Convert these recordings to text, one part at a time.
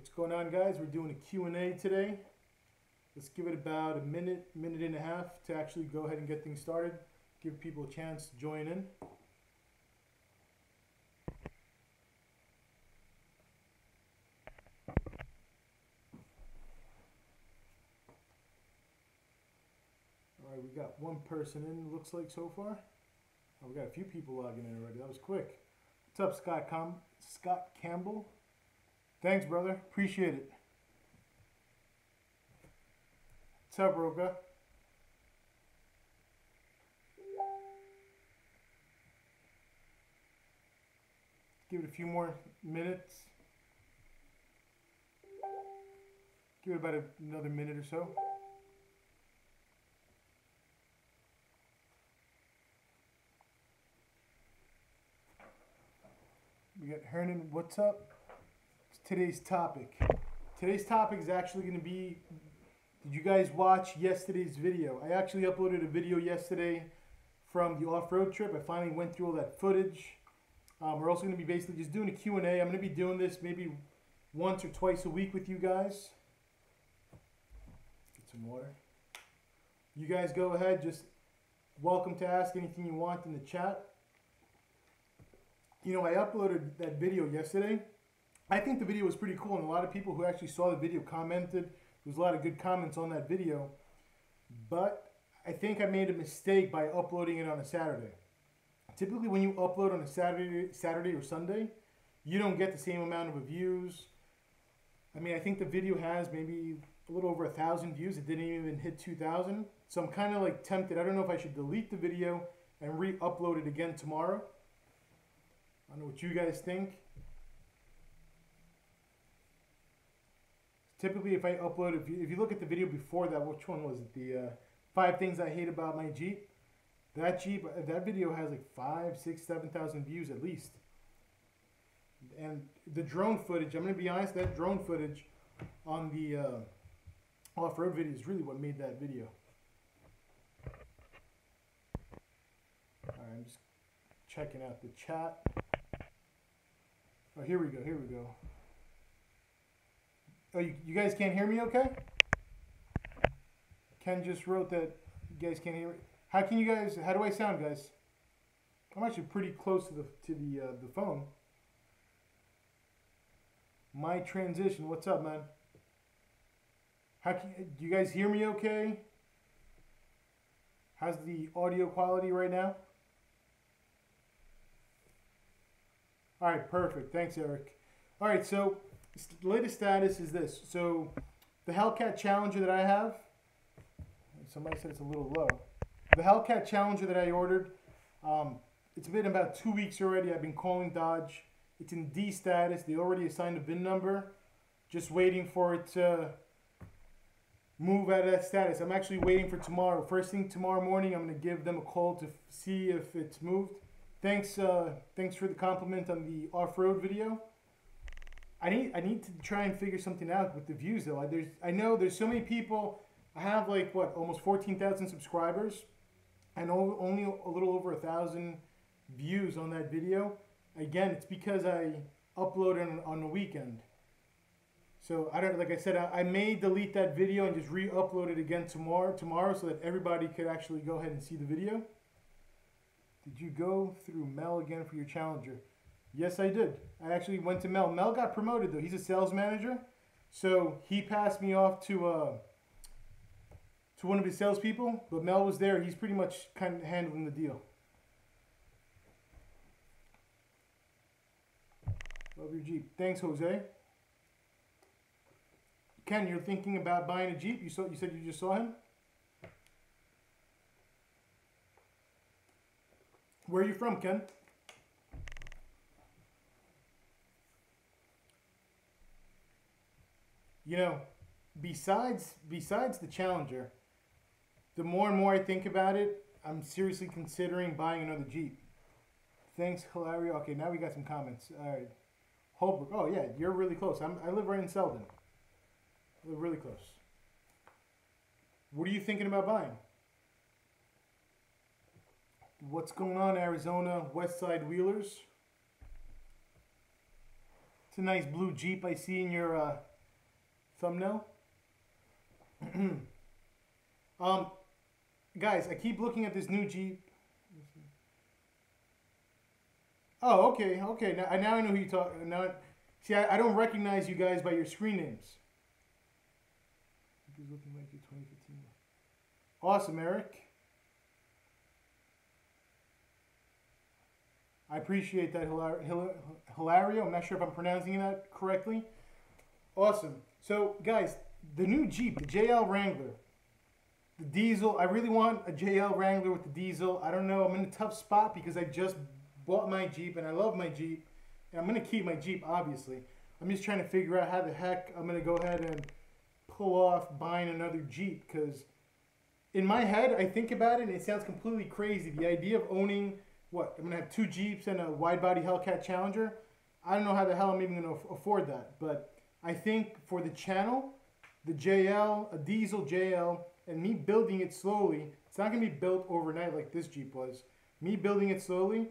What's going on, guys? We're doing a Q&A today. Let's give it about a minute, minute and a half to actually go ahead and get things started. Give people a chance to join in. All right, we got one person in, looks like, so far. Oh, we got a few people logging in already. That was quick. What's up, Scott Campbell? Thanks, brother. Appreciate it. What's up, Roka? Give it a few more minutes. Give it about another minute or so. We got Hernan. What's up? It's today's topic. Today's topic is actually going to be, did you guys watch yesterday's video? I actually uploaded a video yesterday from the off-road trip. I finally went through all that footage. We're also going to be basically just doing a Q&A. I'm going to be doing this maybe once or twice a week with you guys. Get some water. You guys go ahead. Just welcome to ask anything you want in the chat. You know, I uploaded that video yesterday. I think the video was pretty cool, and a lot of people who actually saw the video commented. There was a lot of good comments on that video. But I think I made a mistake by uploading it on a Saturday. Typically, when you upload on a Saturday or Sunday, you don't get the same amount of views. I mean, I think the video has maybe a little over 1,000 views. It didn't even hit 2,000. So I'm kind of like tempted. I don't know if I should delete the video and re-upload it again tomorrow. I don't know what you guys think. Typically, if I upload, if you look at the video before that, which one was it? The 5 things I hate about my Jeep. That video has like 5, 6, 7,000 views at least. And the drone footage, I'm going to be honest, that drone footage on the off-road video is really what made that video. Alright, I'm just checking out the chat. Oh, here we go, here we go. Oh, you guys can't hear me okay? Ken just wrote that you guys can't hear me. How can you guys, how do I sound, guys? I'm actually pretty close to the phone. My transition, what's up, man? Do you guys hear me okay? How's the audio quality right now? All right, perfect. Thanks, Eric. All right, so the latest status is this. So the Hellcat Challenger that I have, somebody said it's a little low. The Hellcat Challenger that I ordered, it's been about 2 weeks already. I've been calling Dodge. It's in D status. They already assigned a VIN number. Just waiting for it to move out of that status. I'm actually waiting for tomorrow. First thing tomorrow morning, I'm going to give them a call to see if it's moved. Thanks for the compliment on the off-road video. I need to try and figure something out with the views though. I know there's so many people. I have like what, almost 14,000 subscribers, and only a little over 1,000 views on that video. Again, it's because I uploaded on the weekend. So I don't, like I said, I may delete that video and just re-upload it again tomorrow so that everybody could actually go ahead and see the video. Did you go through Mel again for your Challenger? Yes, I did. I actually went to Mel. Mel got promoted though. He's a sales manager, so he passed me off to one of his salespeople, but Mel was there. He's pretty much kind of handling the deal. Love your Jeep. Thanks, Jose. Ken, you're thinking about buying a Jeep? You said you just saw him? Where are you from, Ken? You know, besides the Challenger, the more and more I think about it, I'm seriously considering buying another Jeep. Thanks, Hilario. Okay, now we got some comments. All right. Holbrook. Oh, yeah, you're really close. I live right in Selden. I live really close. What are you thinking about buying? What's going on, Arizona West Side Wheelers? It's a nice blue Jeep I see in your thumbnail. Guys, I keep looking at this new Jeep. Oh, okay, okay. Now I know who you talk. Now, see, I don't recognize you guys by your screen names. He's looking like your 2015. Awesome, Eric. I appreciate that, Hilario. I'm not sure if I'm pronouncing that correctly. Awesome. So, guys, the new Jeep, the JL Wrangler, the diesel. I really want a JL Wrangler with the diesel. I don't know. I'm in a tough spot because I just bought my Jeep and I love my Jeep. And I'm going to keep my Jeep, obviously. I'm just trying to figure out how the heck I'm going to go ahead and pull off buying another Jeep, because in my head, I think about it and it sounds completely crazy. The idea of owning, what, I'm going to have 2 Jeeps and a wide-body Hellcat Challenger. I don't know how the hell I'm even going to afford that, but I think for the channel, the JL, a diesel JL, and me building it slowly, it's not going to be built overnight like this Jeep was. Me building it slowly,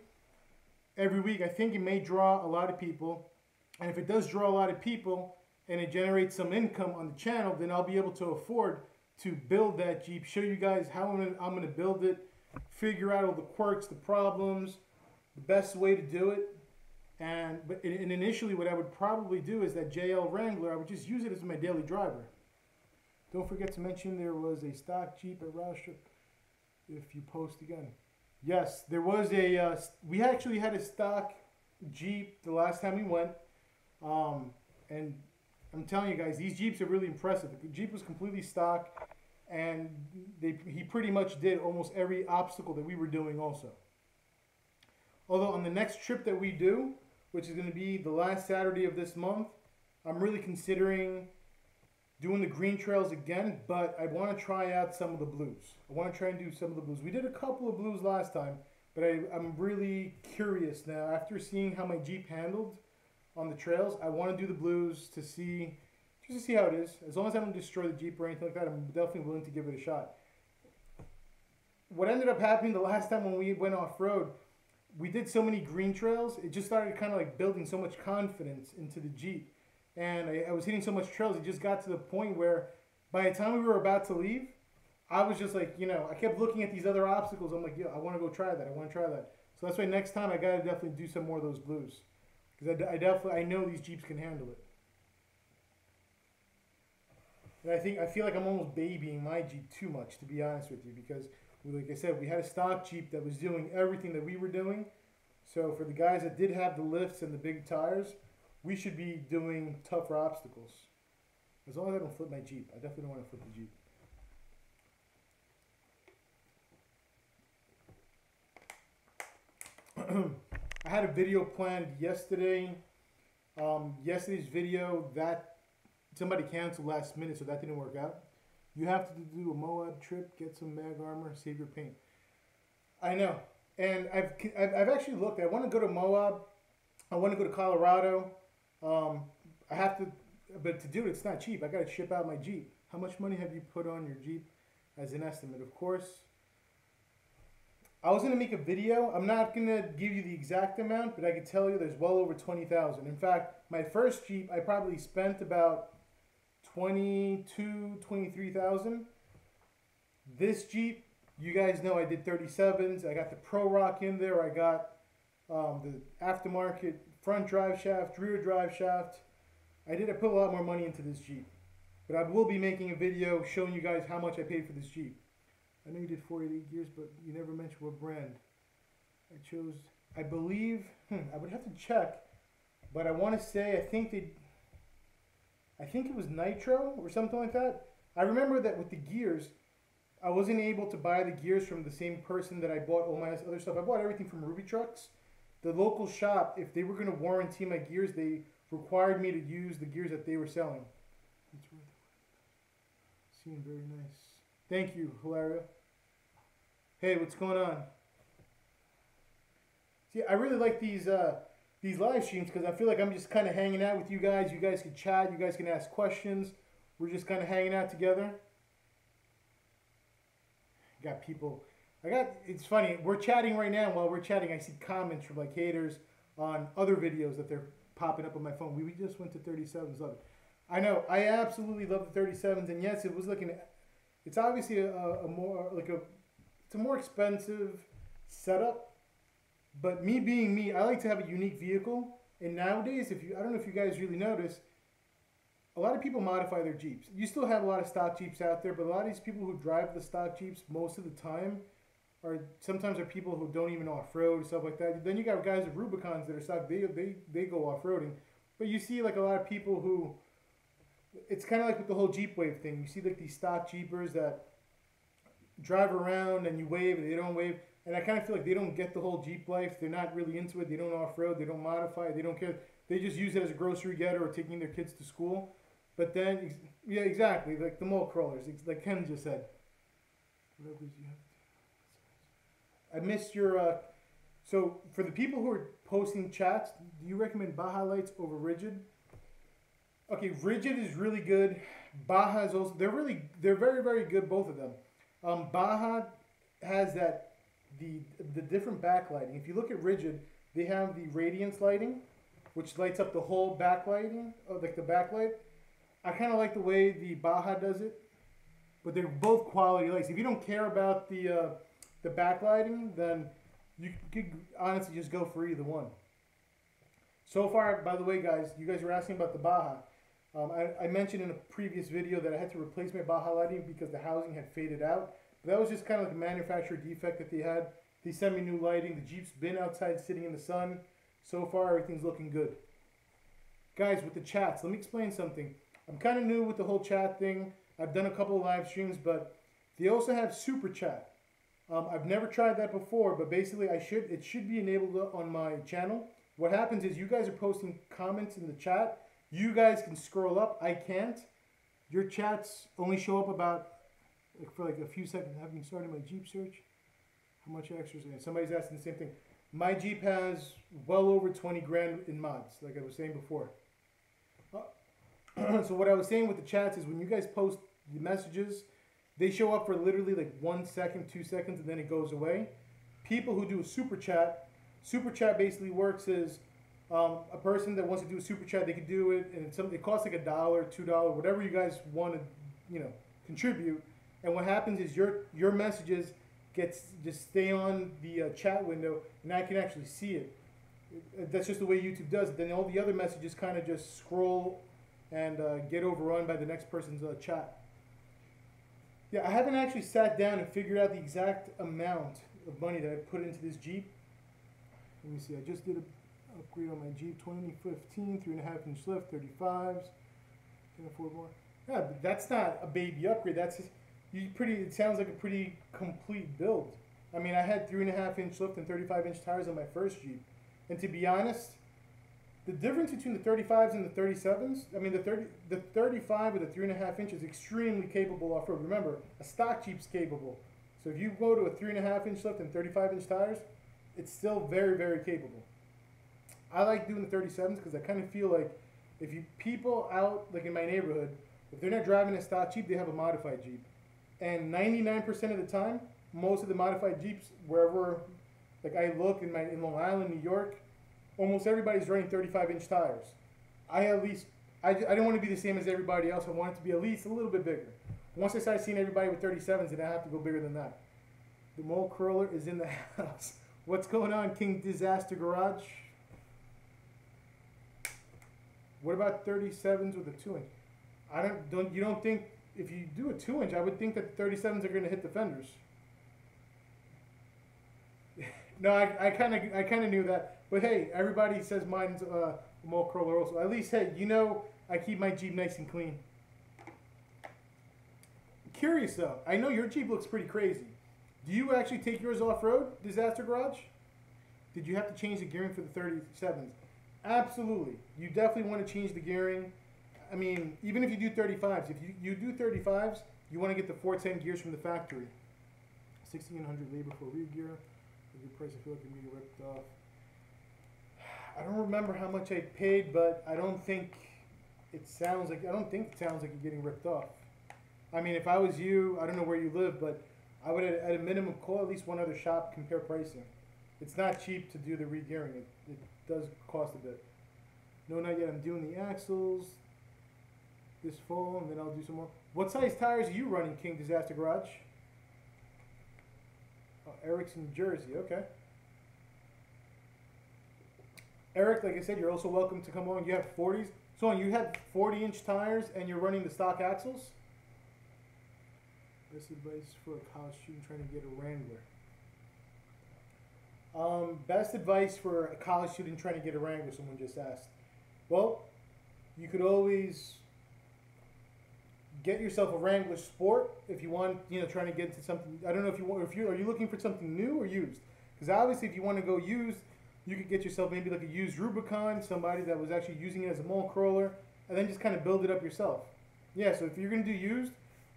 every week, I think it may draw a lot of people, and if it does draw a lot of people, and it generates some income on the channel, then I'll be able to afford to build that Jeep, show you guys how I'm going to build it, figure out all the quirks, the problems, the best way to do it. And initially what I would probably do is that JL Wrangler, I would just use it as my daily driver. Don't forget to mention there was a stock Jeep at Roustrip if you post again. Yes, there was a, we actually had a stock Jeep the last time we went. And I'm telling you guys, these Jeeps are really impressive. The Jeep was completely stock, and he pretty much did almost every obstacle that we were doing also. Although on the next trip that we do, which is going to be the last Saturday of this month, I'm really considering doing the green trails again, but I want to try out some of the blues. I want to try and do some of the blues. We did a couple of blues last time, but I'm really curious now. After seeing how my Jeep handled on the trails, I want to do the blues to see, just to see how it is. As long as I don't destroy the Jeep or anything like that, I'm definitely willing to give it a shot. What ended up happening the last time when we went off-road, we did so many green trails, it just started kind of like building so much confidence into the Jeep. And I was hitting so much trails, it just got to the point where by the time we were about to leave, I was just like, you know, I kept looking at these other obstacles. I'm like, yo, I want to go try that. I want to try that. So that's why next time I got to definitely do some more of those blues. Because I know these Jeeps can handle it. And I feel like I'm almost babying my Jeep too much, to be honest with you, because like I said, we had a stock Jeep that was doing everything that we were doing. So for the guys that did have the lifts and the big tires, we should be doing tougher obstacles. As long as I don't flip my Jeep. I definitely don't want to flip the Jeep. I had a video planned yesterday. Yesterday's video, that somebody canceled last minute, so that didn't work out. You have to do a Moab trip, get some mag armor, save your paint. I know, and I've actually looked. I want to go to Moab. I want to go to Colorado. I have to, but to do it, it's not cheap. I got to ship out my Jeep. How much money have you put on your Jeep as an estimate? Of course, I was gonna make a video. I'm not gonna give you the exact amount, but I can tell you there's well over 20,000. In fact, my first Jeep, I probably spent about 23,000. This Jeep, you guys know I did 37s. I got the Pro Rock in there. I got the aftermarket front drive shaft, rear drive shaft. I put a lot more money into this Jeep. But I will be making a video showing you guys how much I paid for this Jeep. I know you did 48 gears, but you never mentioned what brand. I chose, I believe, I would have to check, but I want to say, I think it was Nitro or something like that. I remember that with the gears, I wasn't able to buy the gears from the same person that I bought all my other stuff. I bought everything from Ruby Trucks. The local shop, if they were going to warranty my gears, they required me to use the gears that they were selling. It's worth it. Seemed very nice. Thank you, Hilario. Hey, what's going on? See, I really like these live streams because I feel like I'm just kind of hanging out with you guys. You guys can chat. You guys can ask questions. We're just kind of hanging out together. Got people. It's funny. We're chatting right now. While we're chatting, I see comments from like haters on other videos that they're popping up on my phone. We just went to 37s. Love it. I know. I absolutely love the 37s, and yes, it was looking. It's obviously a more like a. It's a more expensive setup, but me being me, I like to have a unique vehicle. And nowadays, I don't know if you guys really notice, a lot of people modify their Jeeps. You still have a lot of stock Jeeps out there, but a lot of these people who drive the stock Jeeps most of the time sometimes are people who don't even off-road and stuff like that. Then you got guys with Rubicons that are stock, they go off-roading. But you see like a lot of people who, it's kind of like with the whole Jeep wave thing. You see like these stock Jeepers that drive around and you wave and they don't wave. And I kind of feel like they don't get the whole Jeep life. They're not really into it. They don't off-road. They don't modify. They don't care. They just use it as a grocery getter or taking their kids to school. But then, yeah, exactly, like the mole crawlers, like Ken just said. I missed your, so for the people who are posting chats, do you recommend Baja Lights over Rigid? Okay, Rigid is really good. Baja is also, they're very, very good, both of them. Baja has the different backlighting. If you look at Rigid, they have the radiance lighting, which lights up the whole backlighting, like the backlight. I kind of like the way the Baja does it, but they're both quality lights. If you don't care about the backlighting, then you could honestly just go for either one. So far, by the way, guys, you guys were asking about the Baja. I mentioned in a previous video that I had to replace my Baja lighting because the housing had faded out. But that was just kind of like a manufacturer defect that they had. They sent me new lighting. The Jeep's been outside sitting in the sun. So far, everything's looking good. Guys, with the chats, let me explain something. I'm kind of new with the whole chat thing. I've done a couple of live streams, but they also have super chat. I've never tried that before, but basically it should be enabled on my channel. What happens is you guys are posting comments in the chat. You guys can scroll up. I can't. Your chats only show up about for like a few seconds. Having started my Jeep search, how much extras? Somebody's asking the same thing. My Jeep has well over 20 grand in mods, like I was saying before. So what I was saying with the chats is when you guys post the messages, they show up for literally like 1 second, 2 seconds, and then it goes away. People who do a super chat basically works as a person that wants to do a super chat, they could do it, and it costs like $1, $2, whatever you guys want to, contribute. And what happens is your messages just stay on the chat window, and I can actually see it. That's just the way YouTube does it. Then all the other messages kind of just scroll and get overrun by the next person's chat. Yeah, I haven't actually sat down and figured out the exact amount of money that I put into this Jeep. Let me see, I just did an upgrade on my Jeep 2015, 3.5 inch lift, 35s. Can afford more. Yeah, but that's not a baby upgrade. That's just, it sounds like a pretty complete build. I mean, I had 3.5 inch lift and 35 inch tires on my first Jeep. And to be honest, the difference between the 35s and the 37s, I mean, the 35 with the 3.5 inch is extremely capable off-road. Remember, a stock Jeep's capable. So if you go to a 3.5 inch lift and 35 inch tires, it's still very, very capable. I like doing the 37s because I kind of feel like if people out, like in my neighborhood, if they're not driving a stock Jeep, they have a modified Jeep. And 99% of the time, most of the modified Jeeps, wherever, like I look in Long Island, New York, almost everybody's running 35 inch tires. I don't want to be the same as everybody else. I want it to be at least a little bit bigger. Once I start seeing everybody with 37s, then I have to go bigger than that. The mole curler is in the house. What's going on, King Disaster Garage? What about 37s with a 2-inch? You don't think if you do a 2-inch, I would think that the 37s are going to hit the fenders. No, I kind of knew that, but hey, everybody says mine's a mole curler also. At least, hey, I keep my Jeep nice and clean. Curious though, I know your Jeep looks pretty crazy. Do you actually take yours off-road, Disaster Garage? Did you have to change the gearing for the 37s? Absolutely. You definitely want to change the gearing. I mean, even if you do 35s, if you do 35s, you want to get the 410 gears from the factory. 1,600 labor for rear gear. A good price, I feel like I'm getting ripped off. I don't remember how much I paid, but I don't think it sounds like you're getting ripped off. I mean, if I was you, I don't know where you live, but I would at a minimum call at least one other shop, compare pricing. It's not cheap to do the re-gearing. It does cost a bit. No, not yet. I'm doing the axles. this full, and then I'll do some more. What size tires are you running, King Disaster Garage? Oh, Eric's in Jersey. Okay. Eric, like I said, you're also welcome to come on. You have 40s. So you have 40-inch tires, and you're running the stock axles? Best advice for a college student trying to get a Wrangler. Best advice for a college student trying to get a Wrangler, someone just asked. Well, you could always get yourself a Wrangler Sport if you want, trying to get into something. I don't know if you want, are you looking for something new or used? Because obviously if you want to go used, you could get yourself maybe like a used Rubicon, somebody that was actually using it as a mole crawler, and then just kind of build it up yourself. Yeah, so if you're going to do used,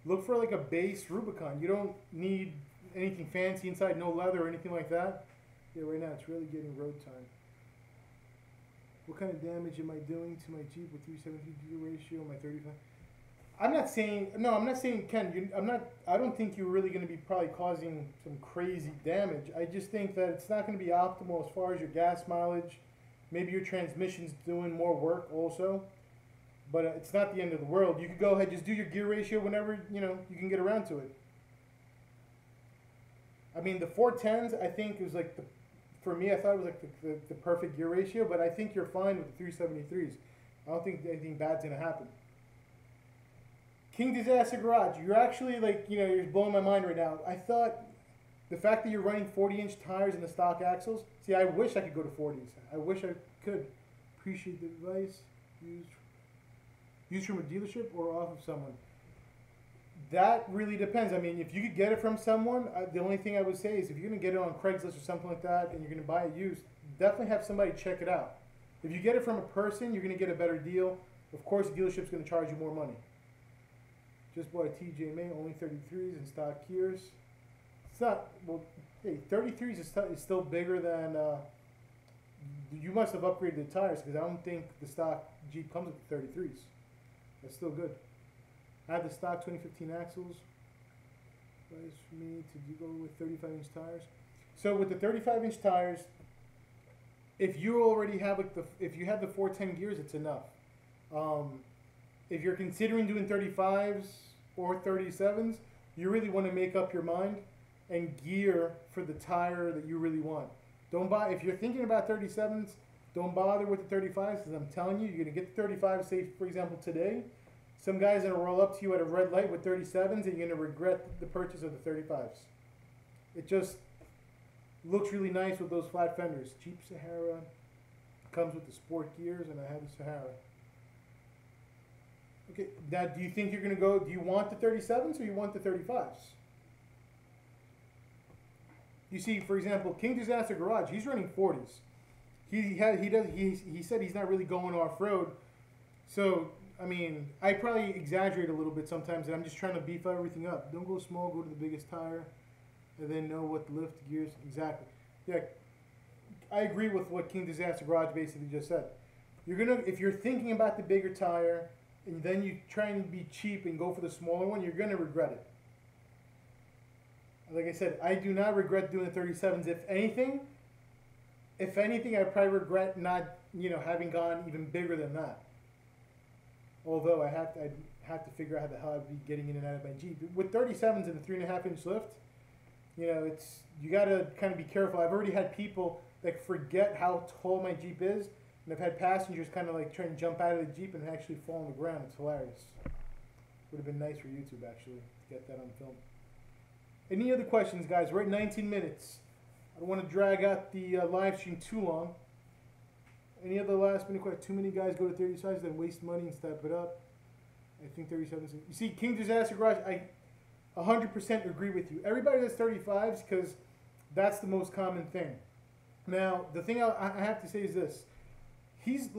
look for like a base Rubicon. You don't need anything fancy inside, no leather or anything like that. Yeah, right now it's really getting road time. What kind of damage am I doing to my Jeep with 370 gear ratio, my 35? I'm not saying, Ken, I don't think you're really going to be probably causing some crazy damage. I just think that it's not going to be optimal as far as your gas mileage. Maybe your transmission's doing more work also, but it's not the end of the world. You could go ahead, just do your gear ratio whenever, you can get around to it. I mean, the 410s, I think it was like for me, I thought it was like the perfect gear ratio, but I think you're fine with the 373s. I don't think anything bad's going to happen. King Disaster Garage, you're actually like, you're blowing my mind right now. I thought the fact that you're running 40-inch tires in the stock axles, see, I wish I could go to 40s. I wish I could. Appreciate the advice. Used from a dealership or off of someone. That really depends. I mean, if you could get it from someone, the only thing I would say is if you're going to get it on Craigslist or something like that and you're going to buy it used, definitely have somebody check it out. If you get it from a person, you're going to get a better deal. Of course, the dealership's going to charge you more money. Just bought a TJ May, only 33s and stock gears. It's not, well, hey, 33s is still bigger than, you must have upgraded the tires because I don't think the stock Jeep comes with the 33s. That's still good. I have the stock 2015 axles. Advice for me to go with 35-inch tires. So with the 35-inch tires, if you already have if you have the 410 gears, it's enough. If you're considering doing 35s or 37s, you really want to make up your mind and gear for the tire that you really want. Don't buy, if you're thinking about 37s, don't bother with the 35s because I'm telling you, you're going to get the 35s, say for example today, some guy's going to roll up to you at a red light with 37s and you're going to regret the purchase of the 35s. It just looks really nice with those flat fenders. Jeep Sahara comes with the sport gears and I have the Sahara. Okay, now do you think you're going to go, do you want the 37s or you want the 35s? You see, for example, King Disaster Garage, he's running 40s. He said he's not really going off-road. So, I mean, I probably exaggerate a little bit sometimes and I'm just trying to beef everything up. Don't go small, go to the biggest tire and then know what to lift, gears, exactly. Yeah, I agree with what King Disaster Garage basically just said. If you're thinking about the bigger tire, and then you try and be cheap and go for the smaller one, you're going to regret it. Like I said, I do not regret doing the 37s. If anything, I probably regret not, having gone even bigger than that. Although I'd have to figure out how the hell I'd be getting in and out of my Jeep. With 37s and a 3.5-inch lift, you got to kind of be careful. I've already had people that forget how tall my Jeep is. And I've had passengers kind of like try and jump out of the Jeep and actually fall on the ground. It's hilarious. Would have been nice for YouTube actually to get that on film. Any other questions, guys? We're at 19 minutes. I don't want to drag out the live stream too long. Any other last minute questions? Too many guys go to 35s, then waste money and step it up. I think 37s. You see, King Disaster Garage, I 100% agree with you. Everybody does 35s because that's the most common thing. Now, the thing I have to say is this. He's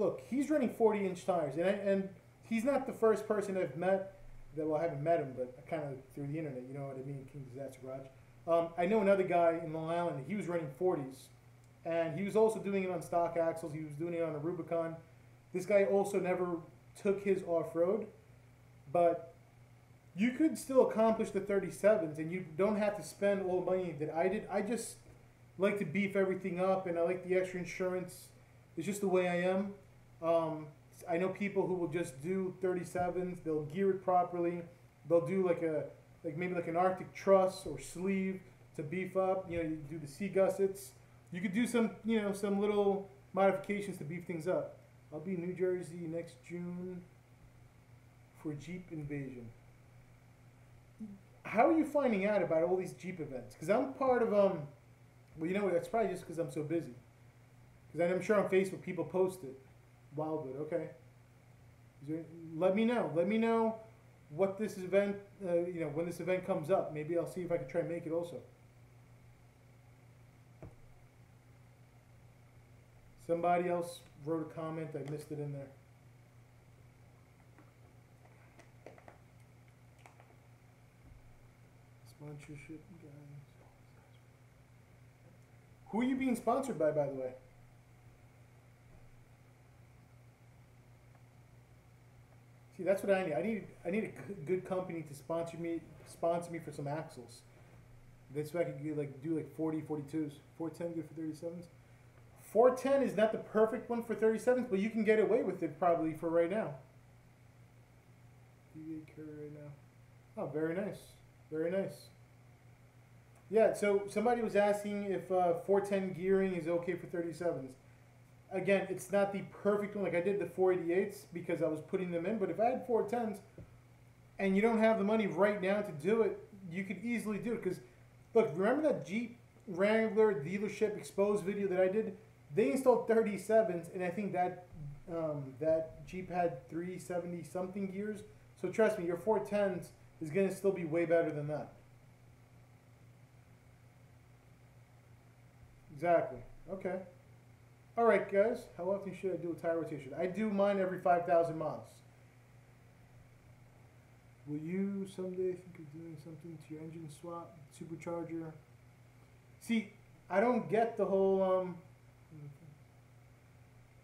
running 40-inch tires, and he's not the first person I've met I haven't met him, but kind of through the internet, you know what I mean, King Disaster Garage. I know another guy in Long Island, he was running 40s, and he was also doing it on stock axles, he was doing it on a Rubicon. This guy also never took his off-road, but you could still accomplish the 37s, and you don't have to spend all the money that I did. I just like to beef everything up, and I like the extra insurance. It's just the way I am. I know people who will just do 37s. They'll gear it properly. They'll do maybe like an Arctic truss or sleeve to beef up. You know, you do the sea gussets. You could do some, you know, some little modifications to beef things up. I'll be in New Jersey next June for Jeep Invasion. How are you finding out about all these Jeep events? Because I'm part of well, you know, it's probably just because I'm so busy. Because I'm sure on Facebook people post it. Wildwood, okay. Let me know. Let me know what this event, you know, when this event comes up. Maybe I'll see if I can try and make it also. Somebody else wrote a comment. I missed it in there. Sponsorship, guys. Who are you being sponsored by the way? See, that's what I need. I need a good company to sponsor me for some axles. That's why I could do like 40, 42s. 410 good for 37s. 410 is not the perfect one for 37s, but you can get away with it probably for right now. DVA curve right now. Oh, very nice. Very nice. Yeah, so somebody was asking if 410 gearing is okay for 37s. Again, it's not the perfect one. Like I did the 488s because I was putting them in, but if I had 410s and you don't have the money right now to do it, you could easily do it. Because, look, remember that Jeep Wrangler dealership exposed video that I did? They installed 37s, and I think that that Jeep had 370 something gears. So trust me, your 410s is going to still be way better than that. Exactly. Okay. All right, guys. How often should I do a tire rotation? I do mine every 5,000 miles. Will you someday think of doing something to your engine swap, supercharger? See, I don't get the whole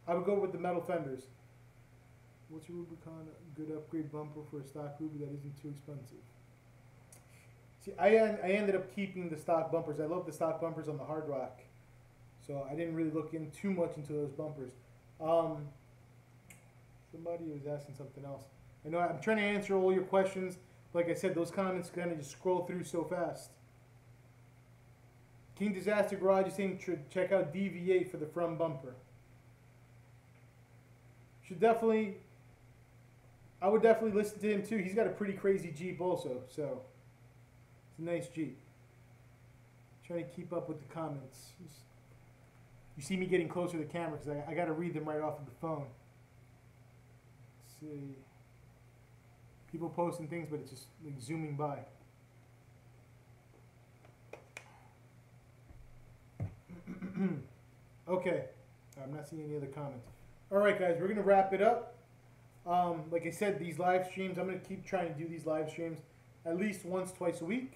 I would go with the metal fenders. What's a Rubicon good upgrade bumper for a stock Ruby that isn't too expensive? See, I ended up keeping the stock bumpers. I love the stock bumpers on the Hard Rock. So I didn't really look in too much into those bumpers. Somebody was asking something else. I know I'm trying to answer all your questions. Like I said, those comments kind of just scroll through so fast. King Disaster Garage is saying check out DV8 for the front bumper. Should definitely, I would definitely listen to him too. He's got a pretty crazy Jeep also, so it's a nice Jeep. Trying to keep up with the comments. You see me getting closer to the camera because I got to read them right off of the phone. Let's see. People posting things, but it's just like zooming by. Okay. I'm not seeing any other comments. All right, guys, we're going to wrap it up. Like I said, these live streams, I'm going to keep trying to do these live streams at least once, twice a week.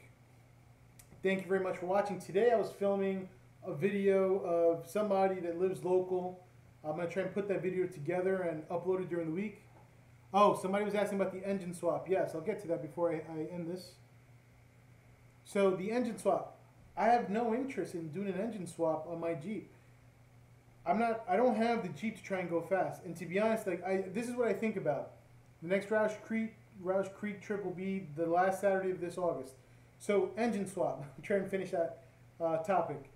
Thank you very much for watching. Today I was filming a video of somebody that lives local. I'm going to try and put that video together and upload it during the week. Oh, somebody was asking about the engine swap. Yes, I'll get to that before I end this. So the engine swap. I have no interest in doing an engine swap on my Jeep. I don't have the Jeep to try and go fast. And to be honest, this is what I think about. The next Roush Creek trip will be the last Saturday of this August. So engine swap. I'm trying to finish that topic.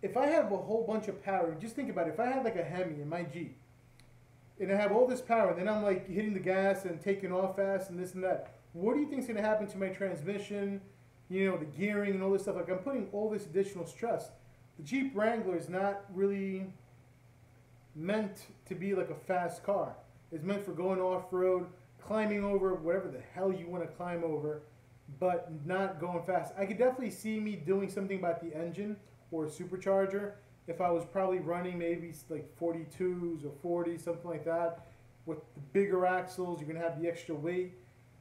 If I have a whole bunch of power, just think about it. If I had like a Hemi in my Jeep, and I have all this power, then I'm like hitting the gas and taking off fast and this and that. What do you think is going to happen to my transmission? You know, the gearing and all this stuff. Like I'm putting all this additional stress. The Jeep Wrangler is not really meant to be like a fast car. It's meant for going off-road, climbing over whatever the hell you want to climb over, but not going fast. I could definitely see me doing something about the engine or a supercharger if I was probably running maybe like 42s or 40s, something like that. With the bigger axles, you're going to have the extra weight.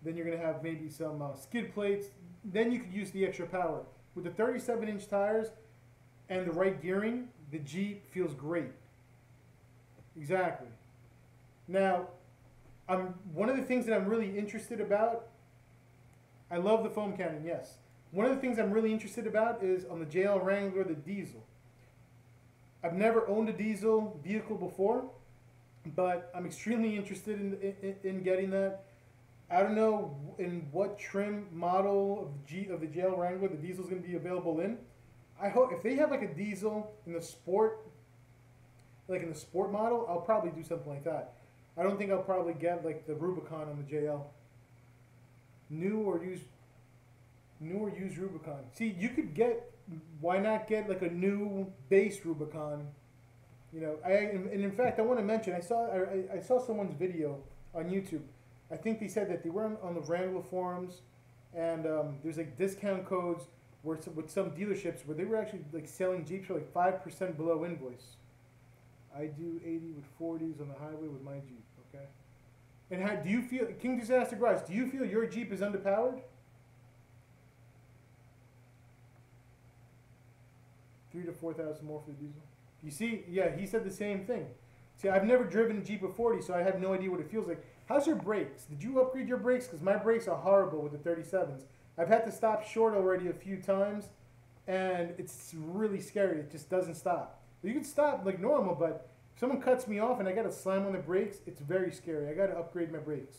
Then you're going to have maybe some skid plates. Then you could use the extra power. With the 37-inch tires and the right gearing, the Jeep feels great. Exactly. Now, one of the things that I'm really interested about, I love the foam cannon, yes. One of the things I'm really interested about is on the JL Wrangler, the diesel. I've never owned a diesel vehicle before, but I'm extremely interested in getting that. I don't know in what trim model of the GL Wrangler the diesel is going to be available in. I hope if they have like a diesel in the sport, like in the sport model, I'll probably do something like that. I don't think I'll probably get like the Rubicon on the JL. New or used Rubicon. See, you could get. Why not get like a new base Rubicon? You know, and in fact, I want to mention I saw someone's video on YouTube. I think they said that they were on the Wrangler forums, and there's like discount codes where with some dealerships where they were actually like selling Jeeps for like 5% below invoice. I do 80 with 40s on the highway with my Jeep. Okay. And how do you feel, King Disaster Garage? Do you feel your Jeep is underpowered? 3,000 to 4,000 more for the diesel. You see, yeah, he said the same thing. See, I've never driven a Jeep of 40, so I have no idea what it feels like. How's your brakes? Did you upgrade your brakes? Because my brakes are horrible with the 37s. I've had to stop short already a few times, and it's really scary. It just doesn't stop. You can stop like normal, but if someone cuts me off and I got to slam on the brakes, it's very scary. I got to upgrade my brakes.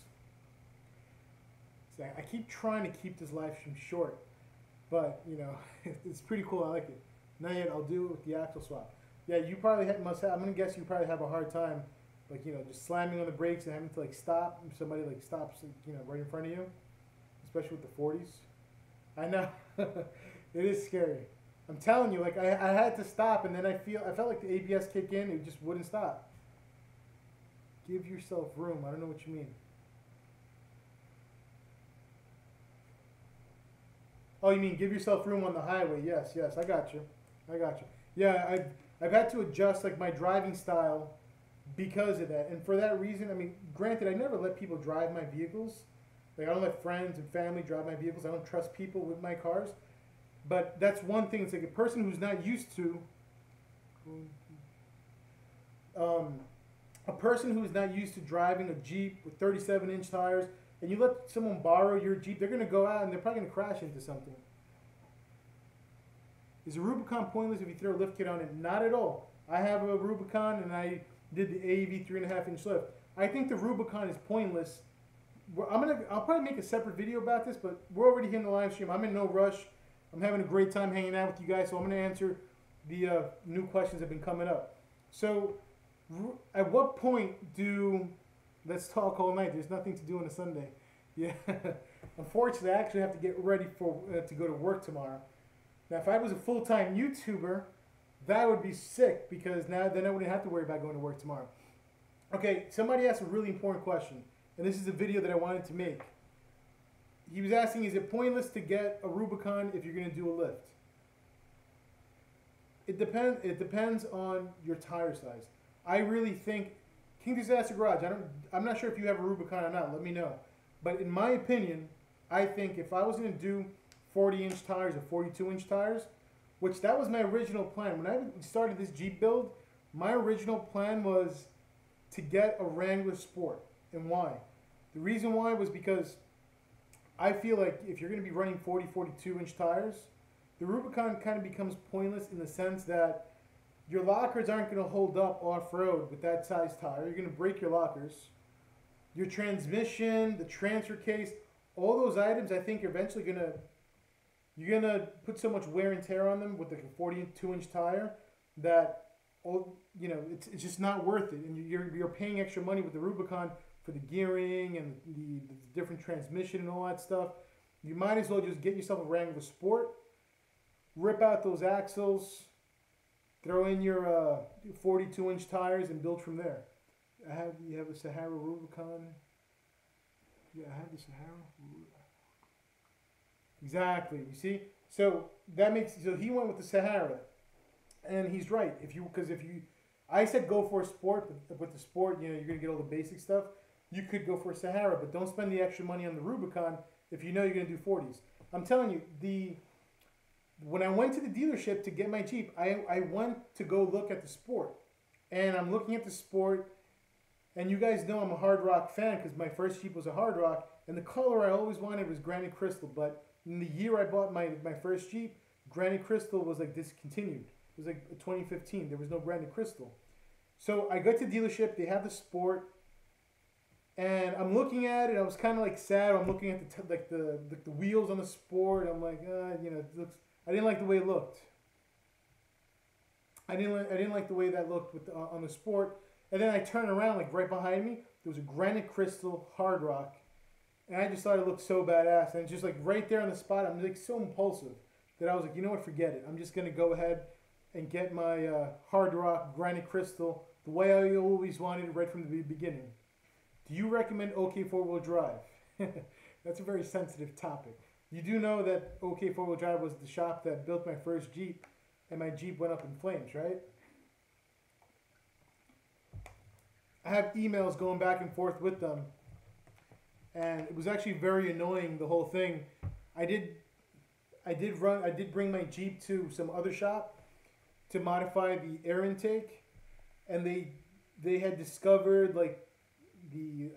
So I keep trying to keep this live stream short, but, you know, it's pretty cool. I like it. Not yet. I'll do it with the axle swap. Yeah, you probably must have. I'm gonna guess you probably have a hard time, like, you know, just slamming on the brakes and having to like stop. If somebody like stops, you know, right in front of you, especially with the 40s. I know it is scary. I'm telling you, like I had to stop, and then I felt like the ABS kick in. It just wouldn't stop. Give yourself room. I don't know what you mean. Oh, you mean give yourself room on the highway? Yes, yes, I got you. I got you. Yeah, I've had to adjust like my driving style because of that, and for that reason, I mean, granted, I never let people drive my vehicles. Like I don't let friends and family drive my vehicles. I don't trust people with my cars. But that's one thing. It's like a person who's not used to, driving a Jeep with 37-inch tires, and you let someone borrow your Jeep, they're going to go out and they're probably going to crash into something. Is a Rubicon pointless if you throw a lift kit on it? Not at all. I have a Rubicon and I did the AEV 3.5-inch lift. I think the Rubicon is pointless. I'll probably make a separate video about this, but we're already here in the live stream. I'm in no rush. I'm having a great time hanging out with you guys, so I'm going to answer the new questions that have been coming up. So, at what point let's talk all night? There's nothing to do on a Sunday. Yeah. Unfortunately, I actually have to get ready to go to work tomorrow. Now, if I was a full-time YouTuber, that would be sick because then I wouldn't have to worry about going to work tomorrow. Okay, somebody asked a really important question, and this is a video that I wanted to make. He was asking, is it pointless to get a Rubicon if you're going to do a lift? It depends on your tire size. I really think, King Disaster Garage, I'm not sure if you have a Rubicon or not, let me know. But in my opinion, I think if I was going to do 40-inch tires or 42-inch tires, which that was my original plan. When I started this Jeep build, my original plan was to get a Wrangler Sport. And why? The reason why was because I feel like if you're going to be running 40, 42-inch tires, the Rubicon kind of becomes pointless in the sense that your lockers aren't going to hold up off-road with that size tire. You're going to break your lockers. Your transmission, the transfer case, all those items, I think, are eventually you're going to put so much wear and tear on them with like a 42-inch tire that, it's just not worth it. And you're paying extra money with the Rubicon for the gearing and the different transmission and all that stuff. You might as well just get yourself a Wrangler Sport, rip out those axles, throw in your 42-inch tires, and build from there. You have a Sahara Rubicon. Yeah, I have the Sahara. Exactly. You see, so he went with the Sahara, and he's right. I said go for a Sport, but with the Sport, you're gonna get all the basic stuff. You could go for a Sahara, but don't spend the extra money on the Rubicon if you know you're gonna do 40s. I'm telling you, when I went to the dealership to get my Jeep, I went to go look at the Sport, and I'm looking at the Sport, and you guys know I'm a Hard Rock fan because my first Jeep was a Hard Rock, and the color I always wanted was Granite Crystal, but in the year I bought my first Jeep, Granite Crystal was like discontinued. It was like 2015. There was no Granite Crystal. So I got to the dealership. They have the Sport, and I'm looking at it. I was kind of like sad. I'm looking at the wheels on the Sport. I'm like, you know, it looks. I didn't like the way it looked. I didn't like the way that looked with on the Sport. And then I turn around, like right behind me, there was a granite crystal hard rock, and I just thought it looked so badass. And just like right there on the spot, I'm like so impulsive that I was like, you know what, forget it. I'm just gonna go ahead and get my hard rock granite crystal the way I always wanted it right from the beginning. Do you recommend OK four-wheel drive? That's a very sensitive topic. You do know that OK four-wheel drive was the shop that built my first Jeep, and my Jeep went up in flames, right? I have emails going back and forth with them, and it was actually very annoying, the whole thing. I did bring my Jeep to some other shop to modify the air intake, and they had discovered like the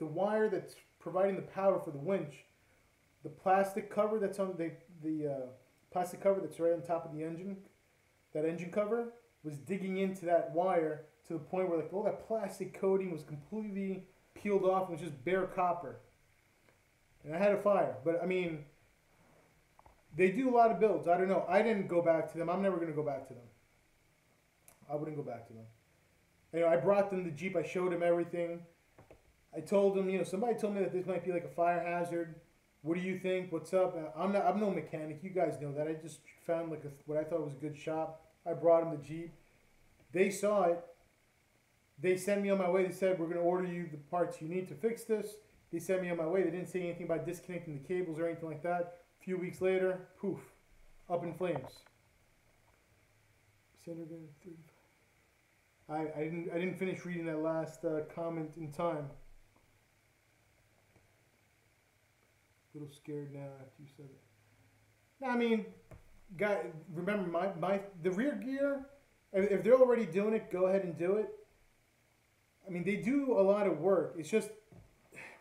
wire that's providing the power for the winch, the plastic cover that's on the plastic cover that's right on top of the engine, that engine cover was digging into that wire to the point where like all that plastic coating was completely peeled off and was just bare copper. And I had a fire, but I mean, they do a lot of builds. I don't know. I didn't go back to them. I'm never going to go back to them. I wouldn't go back to them. You know, I brought them the Jeep. I showed them everything. I told them, you know, somebody told me that this might be like a fire hazard. What do you think? What's up? I'm no mechanic. You guys know that. I just found like what I thought was a good shop. I brought them the Jeep. They saw it. They sent me on my way. They said, we're going to order you the parts you need to fix this. They sent me on my way. They didn't say anything about disconnecting the cables or anything like that. A few weeks later, poof, up in flames. I didn't finish reading that last comment in time. A little scared now after you said it. Now, I mean, guy, remember the rear gear. If they're already doing it, go ahead and do it. I mean, they do a lot of work. It's just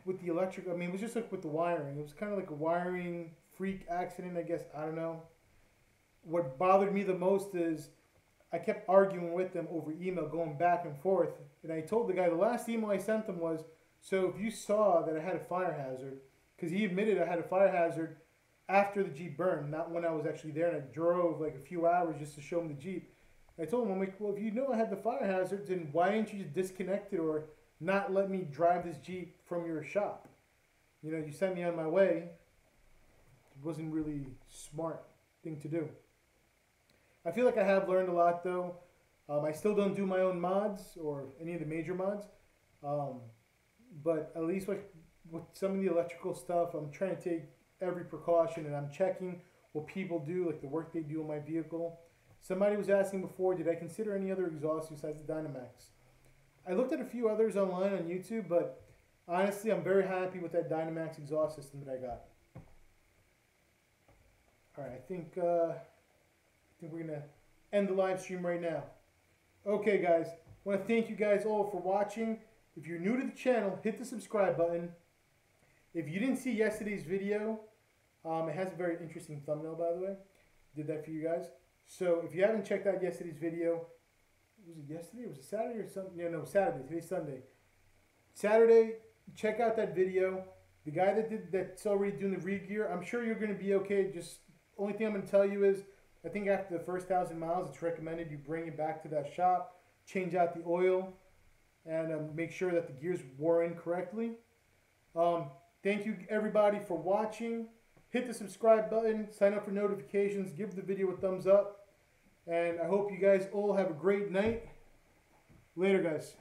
with the electric. I mean, it was just like with the wiring. It was kind of like a wiring freak accident, I guess. I don't know. What bothered me the most is I kept arguing with them over email, going back and forth. And I told the guy, the last email I sent them was, so if you saw that I had a fire hazard, because he admitted I had a fire hazard after the Jeep burned, not when I was actually there, and I drove like a few hours just to show him the Jeep. I told him, I'm like, well, if you know I had the fire hazard, then why didn't you just disconnect it or not let me drive this Jeep from your shop? You know, you sent me on my way. It wasn't really smart thing to do. I feel like I have learned a lot, though. I still don't do my own mods or any of the major mods. But at least with some of the electrical stuff, I'm trying to take every precaution, and I'm checking what people do, like the work they do on my vehicle. Somebody was asking before, did I consider any other exhaust besides the Dynamax? I looked at a few others online on YouTube, but honestly, I'm very happy with that Dynamax exhaust system that I got. All right, I think we're going to end the live stream right now. Okay, guys, I want to thank you guys all for watching. If you're new to the channel, hit the subscribe button. If you didn't see yesterday's video, it has a very interesting thumbnail, by the way. Did that for you guys. So if you haven't checked out yesterday's video, was it yesterday? Was it Saturday or something? Yeah, no, Saturday. Today's Sunday. Saturday, check out that video. The guy that's already doing the rear gear, I'm sure you're going to be okay. Just only thing I'm going to tell you is, I think after the first 1,000 miles, it's recommended you bring it back to that shop, change out the oil, and make sure that the gears wore in correctly. Thank you everybody for watching. Hit the subscribe button, sign up for notifications, give the video a thumbs up, and I hope you guys all have a great night. Later, guys.